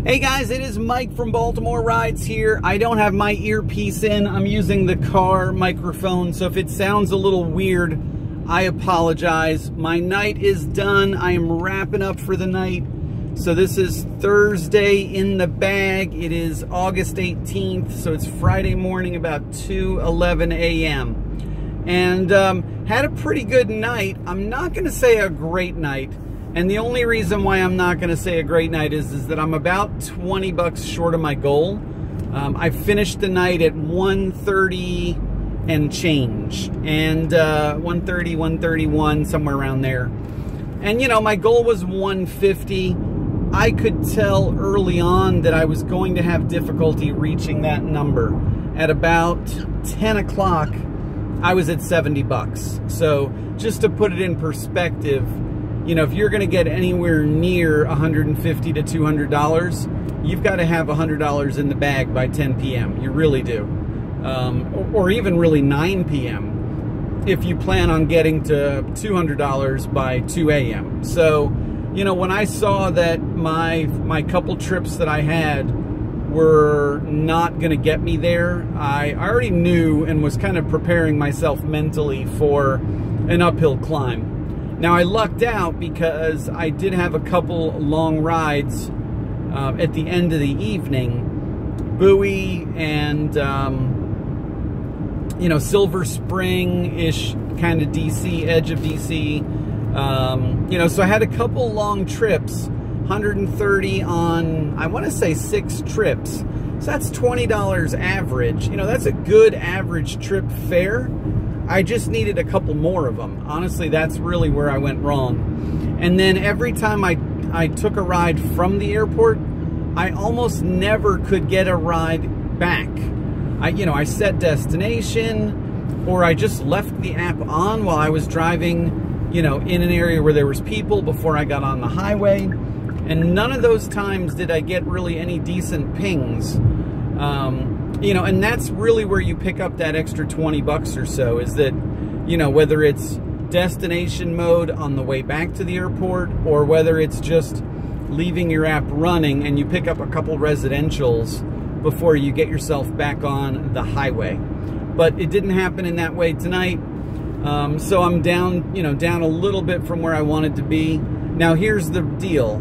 Hey guys, it is Mike from Baltimore Rides here. I don't have my earpiece in. I'm using the car microphone, so if it sounds a little weird, I apologize. My night is done. I am wrapping up for the night. So this is Thursday in the bag. It is August 18th, so it's Friday morning about 2:11 a.m. And had a pretty good night. I'm not going to say a great night. And the only reason why I'm not going to say a great night is that I'm about 20 bucks short of my goal. I finished the night at 130 and change. And 130, 131, somewhere around there. And, you know, my goal was 150. I could tell early on that I was going to have difficulty reaching that number. At about 10 o'clock, I was at 70 bucks. So just to put it in perspective, you know, if you're going to get anywhere near $150 to $200, you've got to have $100 in the bag by 10 p.m. You really do. Or even really 9 p.m. if you plan on getting to $200 by 2 a.m. So, you know, when I saw that my couple trips that I had were not going to get me there, I already knew and was kind of preparing myself mentally for an uphill climb. Now, I lucked out because I did have a couple long rides at the end of the evening. Bowie and, you know, Silver Spring-ish kind of DC, edge of DC. You know, so I had a couple long trips, 130 on, I want to say 6 trips. So that's $20 average. You know, that's a good average trip fare. I just needed a couple more of them. Honestly, that's really where I went wrong. And then every time I took a ride from the airport, I almost never could get a ride back. You know, I set destination, or I just left the app on while I was driving, you know, in an area where there was people before I got on the highway. And none of those times did I get really any decent pings. You know, and that's really where you pick up that extra 20 bucks or so, is that, you know, whether it's destination mode on the way back to the airport, or whether it's just leaving your app running and you pick up a couple residentials before you get yourself back on the highway. But it didn't happen in that way tonight. So I'm down, you know, down a little bit from where I wanted to be. Now, here's the deal.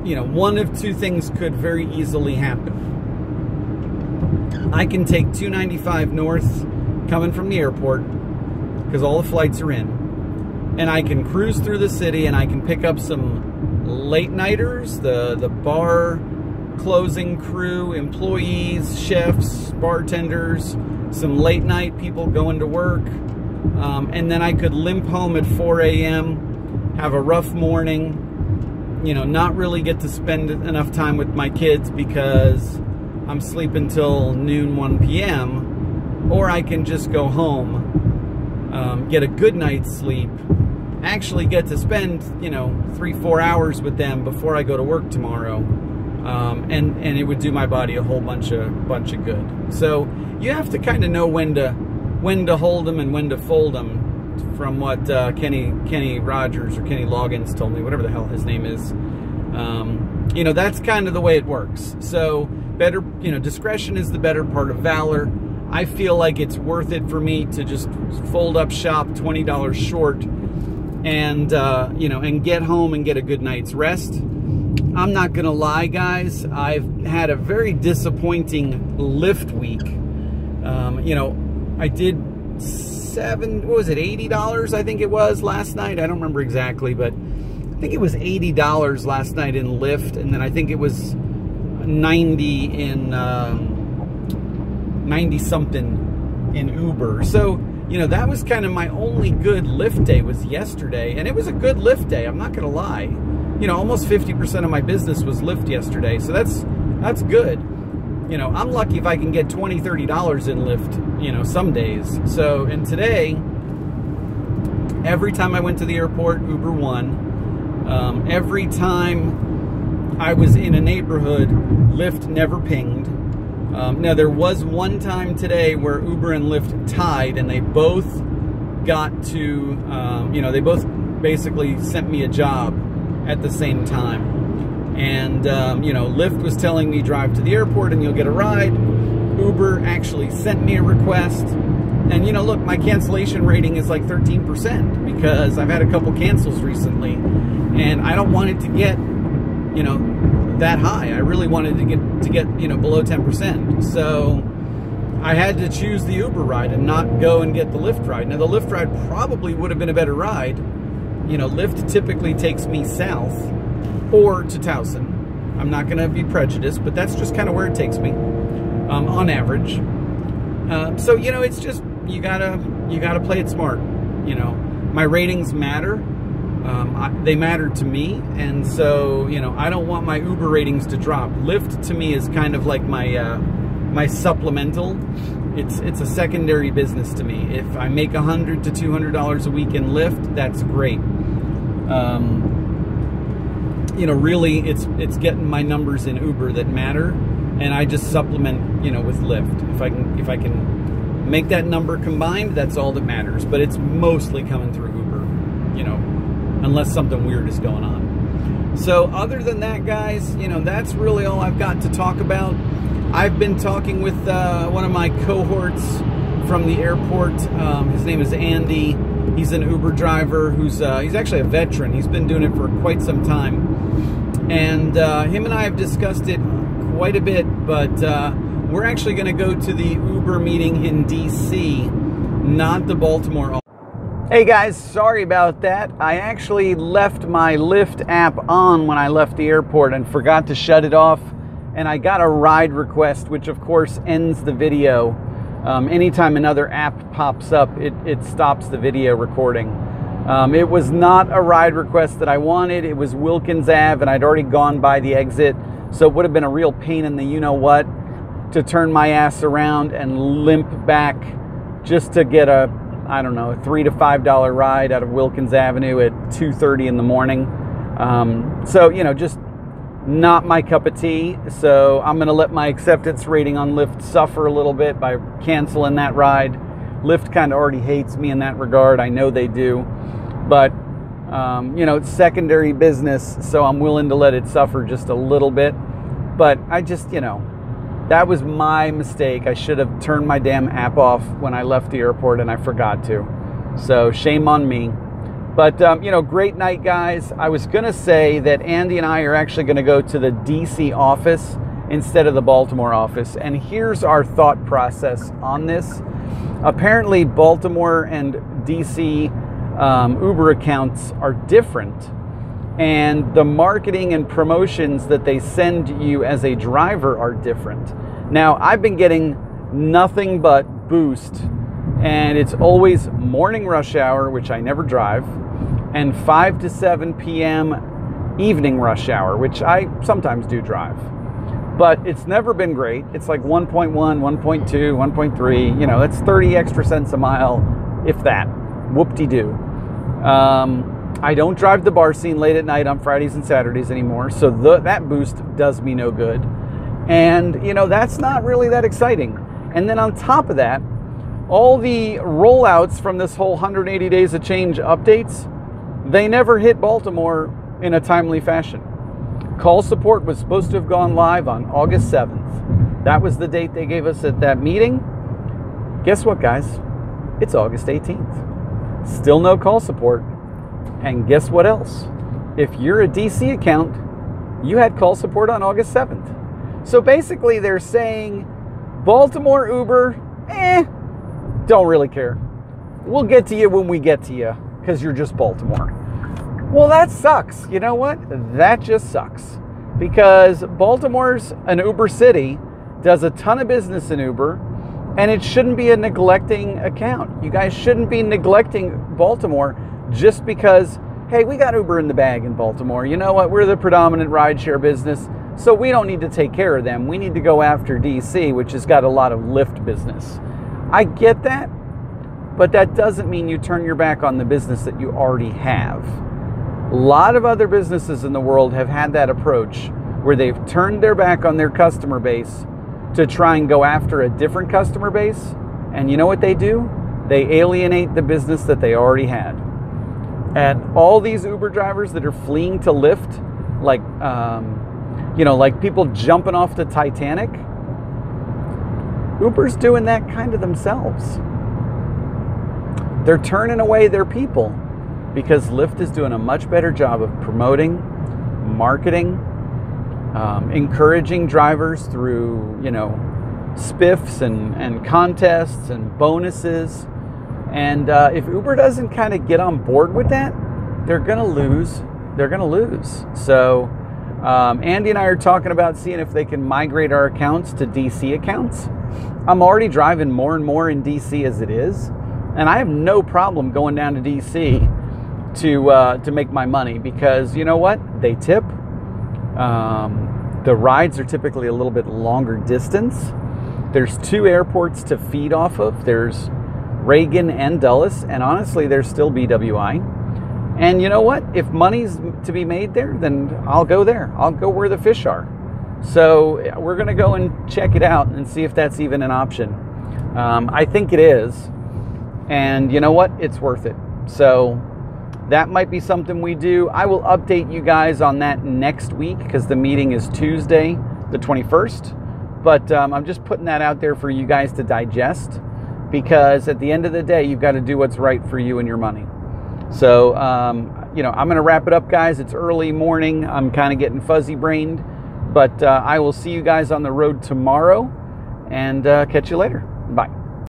You know, one of two things could very easily happen. I can take 295 north coming from the airport, because all the flights are in, and I can cruise through the city and I can pick up some late-nighters, the bar closing crew, employees, chefs, bartenders, some late-night people going to work, and then I could limp home at 4 a.m., have a rough morning, you know, not really get to spend enough time with my kids because I'm sleeping till noon, 1 p.m., or I can just go home, get a good night's sleep, actually get to spend, you know, 3-4 hours with them before I go to work tomorrow, and it would do my body a whole bunch of good. So you have to kind of know when to hold them and when to fold them, from what Kenny Rogers or Kenny Loggins told me, whatever the hell his name is. You know, that's kind of the way it works. So better, you know, discretion is the better part of valor. I feel like it's worth it for me to just fold up shop $20 short and, you know, and get home and get a good night's rest. I'm not going to lie, guys. I've had a very disappointing Lyft week. You know, I did $80, I think it was, last night. I don't remember exactly, but I think it was $80 last night in Lyft, and then I think it was 90 in 90 something in Uber. So, you know, that was kind of my only good Lyft day, was yesterday, and it was a good Lyft day, I'm not gonna lie. You know, almost 50% of my business was Lyft yesterday, so that's good. You know, I'm lucky if I can get $20, $30 in Lyft, you know, some days. So, and today, every time I went to the airport, Uber won. Every time I was in a neighborhood, Lyft never pinged. Now, there was one time today where Uber and Lyft tied, and they both got to, you know, they both basically sent me a job at the same time. And, you know, Lyft was telling me drive to the airport and you'll get a ride. Uber actually sent me a request. And, you know, look, my cancellation rating is like 13% because I've had a couple cancels recently. And I don't want it to get, you know, that high. I really wanted to get, you know, below 10%. So I had to choose the Uber ride and not go and get the Lyft ride. Now, the Lyft ride probably would have been a better ride. You know, Lyft typically takes me south or to Towson. I'm not going to be prejudiced, but that's just kind of where it takes me on average. So, you know, it's just, you gotta play it smart. You know, my ratings matter. They matter to me. And so, you know, I don't want my Uber ratings to drop. Lyft to me is kind of like my, my supplemental. It's a secondary business to me. If I make $100 to $200 a week in Lyft, that's great. You know, really, it's getting my numbers in Uber that matter, and I just supplement, you know, with Lyft. If I can make that number combined, that's all that matters. But it's mostly coming through Uber, you know, unless something weird is going on. So other than that, guys, you know, that's really all I've got to talk about. I've been talking with one of my cohorts from the airport. His name is Andy. He's an Uber driver who's he's actually a veteran. He's been doing it for quite some time. And him and I have discussed it quite a bit, but we're actually going to go to the Uber meeting in DC, not the Baltimore. Hey guys, sorry about that. I actually left my Lyft app on when I left the airport and forgot to shut it off. And I got a ride request, which of course ends the video. Anytime another app pops up, it stops the video recording. It was not a ride request that I wanted. It was Wilkins Ave, and I'd already gone by the exit. So it would have been a real pain in the you-know-what to turn my ass around and limp back just to get a, I don't know, a $3 to $5 ride out of Wilkins Avenue at 2:30 in the morning. So, you know, just not my cup of tea. So I'm going to let my acceptance rating on Lyft suffer a little bit by canceling that ride. Lyft kind of already hates me in that regard. I know they do. But, you know, it's secondary business, so I'm willing to let it suffer just a little bit. But I just, you know, that was my mistake. I should have turned my damn app off when I left the airport, and I forgot to. So shame on me. But, you know, great night, guys. I was going to say that Andy and I are actually going to go to the DC office instead of the Baltimore office. And here's our thought process on this. Apparently, Baltimore and DC Uber accounts are different. And the marketing and promotions that they send you as a driver are different. Now, I've been getting nothing but boost. And it's always morning rush hour, which I never drive, and 5 to 7 p.m. evening rush hour, which I sometimes do drive. But it's never been great. It's like 1.1, 1.2, 1.3, you know, that's 30 extra cents a mile, if that. Whoop-de-doo. I don't drive the bar scene late at night on Fridays and Saturdays anymore, so that boost does me no good. And, you know, that's not really that exciting. And then on top of that, all the rollouts from this whole 180 days of change updates, they never hit Baltimore in a timely fashion. Call support was supposed to have gone live on August 7th. That was the date they gave us at that meeting. Guess what, guys? It's August 18th. Still no call support. And guess what else? If you're a DC account, you had call support on August 7th. So basically they're saying, Baltimore Uber, don't really care. We'll get to you when we get to you because you're just Baltimore. Well, that sucks. You know what? That just sucks. Because Baltimore's an Uber city, does a ton of business in Uber, and it shouldn't be a neglecting account. You guys shouldn't be neglecting Baltimore just because, hey, we got Uber in the bag in Baltimore. You know what? We're the predominant rideshare business, so we don't need to take care of them. We need to go after DC, which has got a lot of Lyft business. I get that, but that doesn't mean you turn your back on the business that you already have. A lot of other businesses in the world have had that approach where they've turned their back on their customer base to try and go after a different customer base. And you know what they do? They alienate the business that they already had. And all these Uber drivers that are fleeing to Lyft, like you know, like people jumping off the Titanic. Uber's doing that kind of themselves. They're turning away their people because Lyft is doing a much better job of promoting, marketing, encouraging drivers through, you know, spiffs and contests and bonuses. And if Uber doesn't kind of get on board with that, they're going to lose. They're going to lose. So Andy and I are talking about seeing if they can migrate our accounts to DC accounts. I'm already driving more and more in DC as it is, and I have no problem going down to DC to make my money because, you know what? They tip. The rides are typically a little bit longer distance. There's 2 airports to feed off of. There's Reagan and Dulles, and honestly, there's still BWI. And you know what? If money's to be made there, then I'll go there. I'll go where the fish are. So we're going to go and check it out and see if that's even an option. I think it is. And you know what? It's worth it. So that might be something we do. I will update you guys on that next week because the meeting is Tuesday, the 21st. But I'm just putting that out there for you guys to digest because at the end of the day, you've got to do what's right for you and your money. So, you know, I'm going to wrap it up, guys. It's early morning. I'm kind of getting fuzzy-brained. But I will see you guys on the road tomorrow and catch you later. Bye.